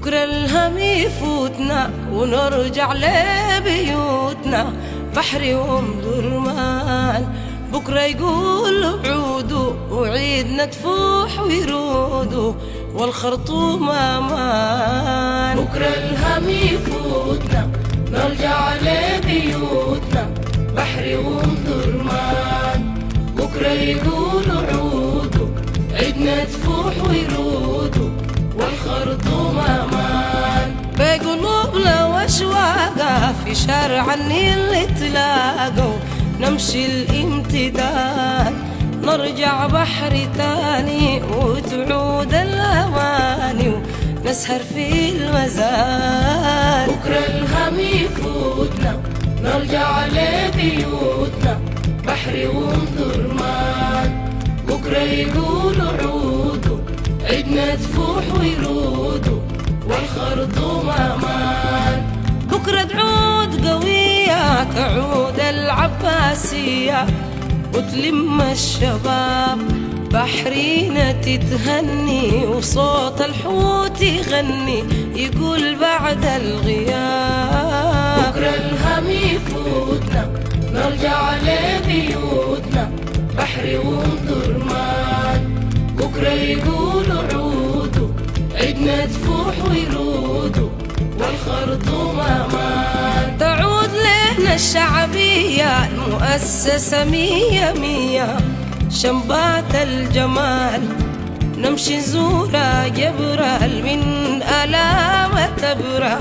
بكرة الهم يفوتنا ونرجع لبيوتنا، بحري ومدرمان. بكرة يقول عودوا وعيدنا تفوح ويرودوا والخرطوم امان. بكرة الهم يفوتنا نرجع لبيوتنا، بحري ومدرمان. بكرة يقول عودوا عيدنا تفوح ويرودوا والخرطوم امان. بقلوبنا واشواقها في شارع النيل تلاقوا، نمشي الامتداد نرجع بحري تاني وتعود الاماني ونسهر في المزاد. بكرة الهم يفوتنا نرجع لبيوتنا، بحري ومدرمان. بكرة يقول عودوا عيدنا تفوح ويرودوا والخرطوم امان. بكرة تعود قوية تعود العباسية وتلم الشباب، بحرينا تتهني وصوت الحوت يغني يقول بعد الغياب. بكرة الهم يفوتنا نرجع لبيوتنا، بحري ومدرمان. بكرة يقول عودوا عيدنا تفوح ويرودوا والخرطوم امان. تعود لنا الشعبية المؤسسة مية مية، شنبات الجمال نمشي نزورها جبرة من آلام تبرة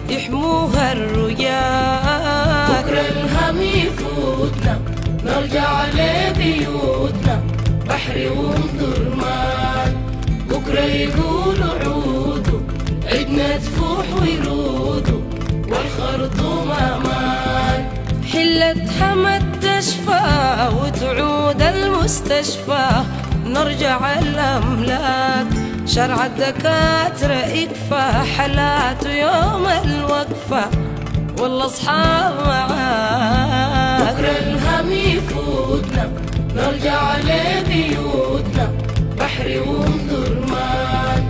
يحموها الرجال. بكرة الهم يفوتنا نرجع لبيوتنا، بحري ومدرمان. بكرة يقول عودوا عيدنا تفوح ويرودوا والخرطوم امان. حلة حمد تشفى وتعود المستشفى، نرجع الأملاك شرع الدكاترة يكفى حالات يوم الوقفة والله أصحاب معاك. بكرة الهم يفوتنا نرجع لبيوتنا، بحري ومدرمان.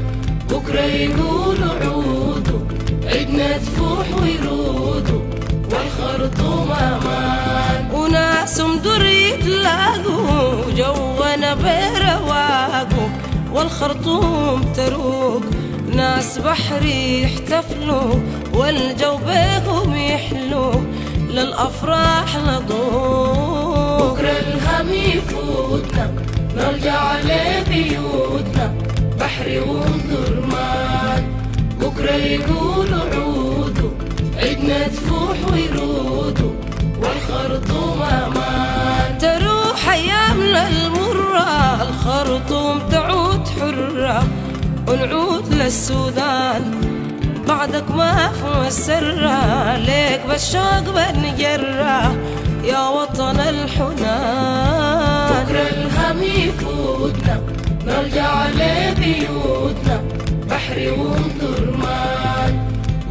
بكرة يقول عودوا عيدنا تفوح ويرودوا والخرطوم امان. وناس مدر يتلاقوا جوانا برواقوا والخرطوم تروق، ناس بحري يحتفلوا والجو بيهم يحلو للأفراح نضوق. بكرة الهم يفوتنا نرجع لبيوتنا، بحري ومدرمان. بكرة يقول عودوا عيدنا تفوح ويرودوا والخرطوم امان. تروح أيامنا المرة الخرطوم تعود حرة ونعود للسودان، بعدك ما في مسرة ليك بالشوق بنجرة يا وطن الحنان. بكرة الهم يفوتنا نرجع لبيوتنا، بحري ومدرمان.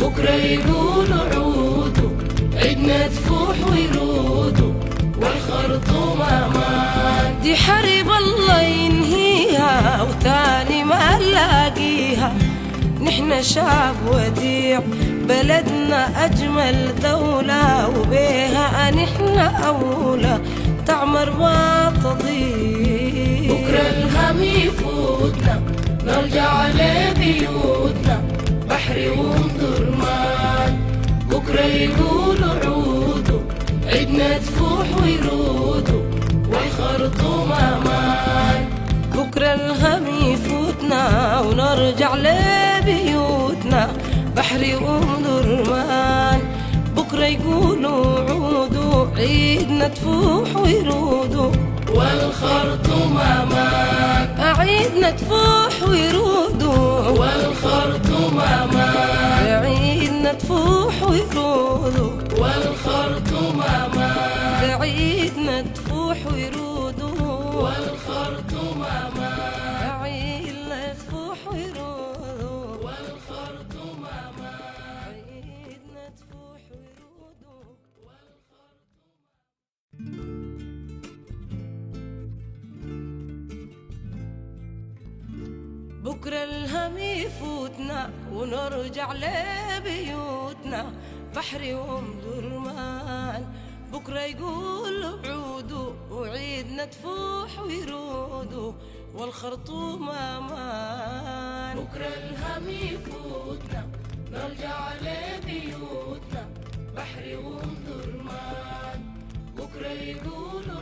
بكرة يقول عودوا عيدنا تفوح ويرودوا والخرطوم امان. دي حرب الله ينهيها وتاني ما نلاقيها، نحن شعب وديع بلدنا أجمل دولة وبيها نحن أولى تعمر ما تضيع. بكرة الهم يفوتنا نرجع لبيوتنا، بحري ومدرمان. بكرة يقول عودوا عيدنا تفوح ويرودوا والخرطوم امان. بكرة الهم يفوتنا ونرجع لبيوتنا، بحري ومدرمان. بكرة يقولوا عودوا عيدنا تفوح ويرودوا والخرطوم امان. عيدنا تفوح ويرودوا والخرطوم امان. عيدنا تفوح ويرودوا والخرطوم امان. عيدنا تفوح ويرودوا والخرطوم امان. عيدنا تفوح ويرودوا والخرطوم امان. عيدنا تفوح ويرودوا. بكرة الهم يفوتنا ونرجع لبيوتنا، بحري ومدرمان. بكرة يقول عودوا وعيدنا تفوح ويرودوا والخرطوم امان. بكرة الهم يفوتنا نرجع لبيوتنا، بحري ومدرمان. بكرة يقولوا